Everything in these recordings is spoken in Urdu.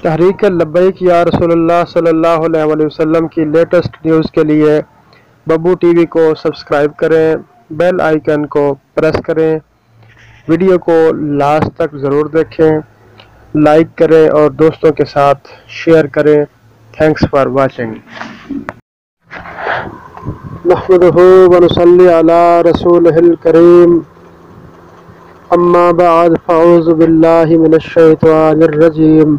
تحریک لبیک یا رسول اللہ صلی اللہ علیہ وسلم کی لیٹسٹ نیوز کے لیے ببو ٹی وی کو سبسکرائب کریں، بیل آئیکن کو پریس کریں، ویڈیو کو لاسٹ تک ضرور دیکھیں، لائک کریں اور دوستوں کے ساتھ شیئر کریں۔ Thanks for watching. نحمدہ ونصلی علی رسولہ الکریم، اما بعد فاعوذ باللہ من الشیطان الرجیم،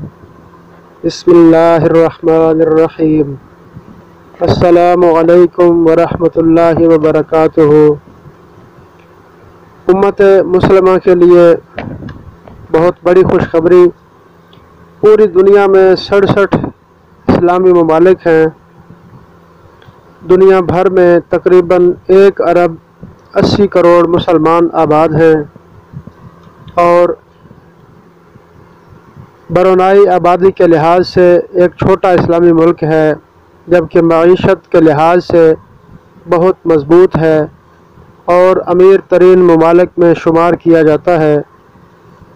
بسم اللہ الرحمن الرحیم۔ السلام علیکم ورحمۃ اللہ وبرکاتہ۔ امت مسلمہ کے لیے بہت بڑی خوشخبری، پوری دنیا میں 67 اسلامی ممالک ہیں۔ دنیا بھر میں تقریباً 1 ارب 80 کروڑ مسلمان آباد ہیں اور برونائی آبادی کے لحاظ سے ایک چھوٹا اسلامی ملک ہے، جبکہ معیشت کے لحاظ سے بہت مضبوط ہے اور امیر ترین ممالک میں شمار کیا جاتا ہے۔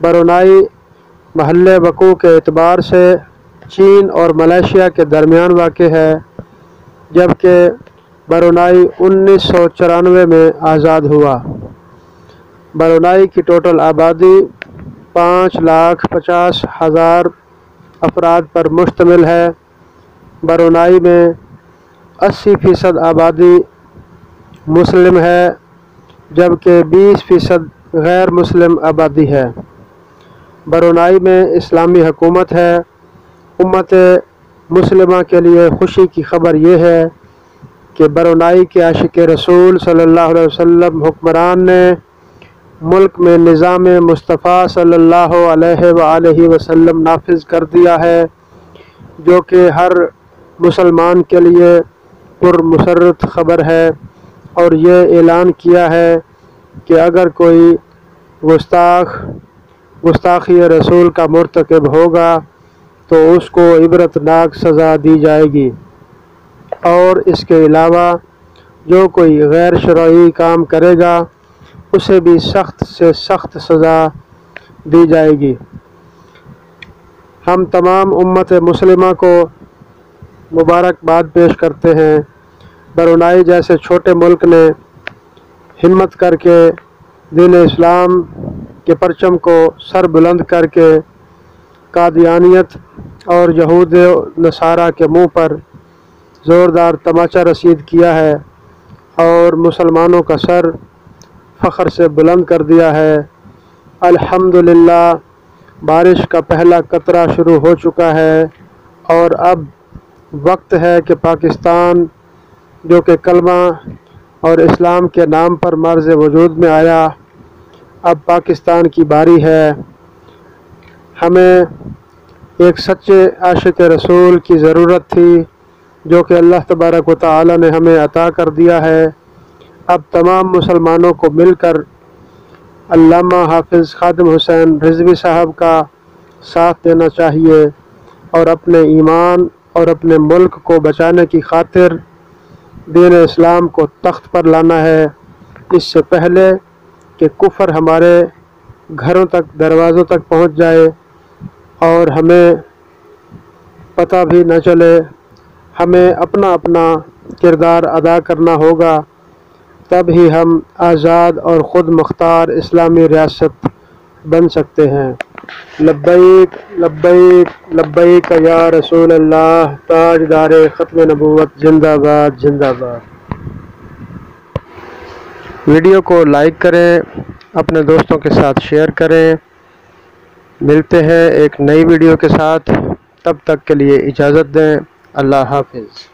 برونائی محل وقوع کے اعتبار سے چین اور ملائیشیا کے درمیان واقع ہے، جبکہ برونائی 1994 میں آزاد ہوا۔ برونائی کی ٹوٹل آبادی 5,50,000 افراد پر مشتمل ہے۔ برونائی میں 80% آبادی مسلم ہے، جبکہ 20% غیر مسلم آبادی ہے۔ برونائی میں اسلامی حکومت ہے۔ امت مسلمہ کے لیے خوشی کی خبر یہ ہے کہ برونائی کے عاشق رسول صلی اللہ علیہ وسلم حکمران نے ملک میں نظام مصطفیٰ صلی اللہ علیہ وآلہ وسلم نافذ کر دیا ہے، جو کہ ہر مسلمان کے لیے پرمسرت خبر ہے، اور یہ اعلان کیا ہے کہ اگر کوئی گستاخی رسول کا مرتکب ہوگا تو اس کو عبرتناک سزا دی جائے گی، اور اس کے علاوہ جو کوئی غیر شرعی کام کرے گا اسے بھی سخت سے سخت سزا دی جائے گی۔ ہم تمام امت مسلمہ کو مبارکباد پیش کرتے ہیں۔ برونائی جیسے چھوٹے ملک نے ہمت کر کے دین اسلام کے پرچم کو سر بلند کر کے قادیانیت اور یہود و نصارہ کے منہ پر زوردار تماچا رسید کیا ہے اور مسلمانوں کا سر فخر سے بلند کر دیا ہے۔ الحمدللہ بارش کا پہلا قطرہ شروع ہو چکا ہے، اور اب وقت ہے کہ پاکستان، جو کہ کلمہ اور اسلام کے نام پر مرز وجود میں آیا، اب پاکستان کی باری ہے۔ ہمیں ایک سچے عاشق رسول کی ضرورت تھی، جو کہ اللہ تبارک و تعالی نے ہمیں عطا کر دیا ہے۔ اب تمام مسلمانوں کو مل کر علامہ حافظ خادم حسین رضوی صاحب کا ساتھ دینا چاہیے اور اپنے ایمان اور اپنے ملک کو بچانے کی خاطر دین اسلام کو تخت پر لانا ہے، اس سے پہلے کہ کفر ہمارے گھروں تک، دروازوں تک پہنچ جائے اور ہمیں پتہ بھی نہ چلے۔ ہمیں اپنا اپنا کردار ادا کرنا ہوگا، تب ہی ہم آزاد اور خود مختار اسلامی ریاست بن سکتے ہیں۔ لبیک لبیک لبیک یا رسول اللہ، تاجدار ختم نبوت، زندہ باد زندہ باد۔ ویڈیو کو لائک کریں، اپنے دوستوں کے ساتھ شیئر کریں۔ ملتے ہیں ایک نئی ویڈیو کے ساتھ، تب تک کے لیے اجازت دیں۔ اللہ حافظ۔